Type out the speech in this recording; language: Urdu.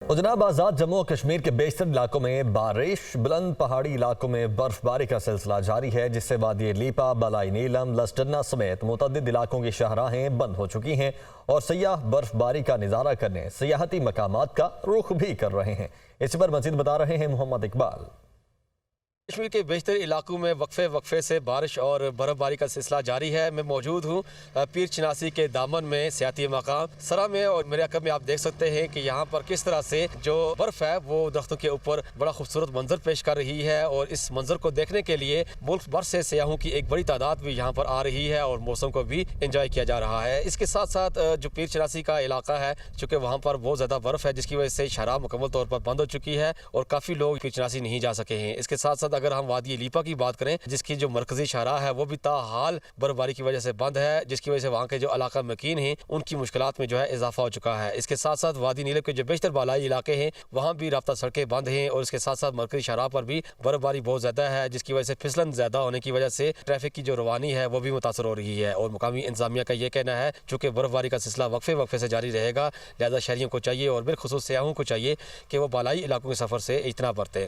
جناب آزاد جموں و کشمیر کے بیشتر علاقوں میں بارش، بلند پہاڑی علاقوں میں برف باری کا سلسلہ جاری ہے، جس سے وادی لیپا، بالائی نیلم، لسٹرنا سمیت متعدد علاقوں کی شاہراہیں بند ہو چکی ہیں اور سیاح برف باری کا نظارہ کرنے سیاحتی مقامات کا رخ بھی کر رہے ہیں۔ اس پر مزید بتا رہے ہیں محمد اقبال۔ کشمیر کے بیشتر علاقوں میں وقفے سے بارش اور برف باری کا سلسلہ جاری ہے۔ میں موجود ہوں پیر چناسی کے دامن میں، سیاحتی مقام سرا میں، اور میرے عقب میں آپ دیکھ سکتے ہیں کہ یہاں پر کس طرح سے جو برف ہے وہ درختوں کے اوپر بڑا خوبصورت منظر پیش کر رہی ہے، اور اس منظر کو دیکھنے کے لیے ملک بھر سے سیاحوں کی ایک بڑی تعداد بھی یہاں پر آ رہی ہے اور موسم کو بھی انجوائے کیا جا رہا ہے۔ اس کے ساتھ ساتھ جو پیر چناسی کا علاقہ ہے، چونکہ وہاں پر بہت زیادہ برف ہے، جس کی وجہ سے شاہراہ مکمل طور پر بند ہو چکی ہے اور کافی لوگ پیر چناسی نہیں جا سکے ہیں۔ اس کے ساتھ ساتھ اگر ہم وادی لیپا کی بات کریں، جس کی جو مرکزی شاہراہ ہے وہ بھی تاحال برف باری کی وجہ سے بند ہے، جس کی وجہ سے وہاں کے جو علاقہ مکین ہیں ان کی مشکلات میں جو ہے اضافہ ہو چکا ہے۔ اس کے ساتھ ساتھ وادی نیلم کے جو بیشتر بالائی علاقے ہیں وہاں بھی رابطہ سڑکیں بند ہیں، اور اس کے ساتھ ساتھ مرکزی شاہراہ پر بھی برف باری بہت زیادہ ہے، جس کی وجہ سے پھسلن زیادہ ہونے کی وجہ سے ٹریفک کی جو روانی ہے وہ بھی متاثر ہو رہی ہے، اور مقامی انتظامیہ کا یہ کہنا ہے چونکہ برف باری کا سلسلہ وقفے سے جاری رہے گا، لہذا شہریوں کو چاہیے اور بالخصوص سیاحوں کو چاہیے کہ وہ بالائی علاقوں کے سفر سے اجتناب برتیں۔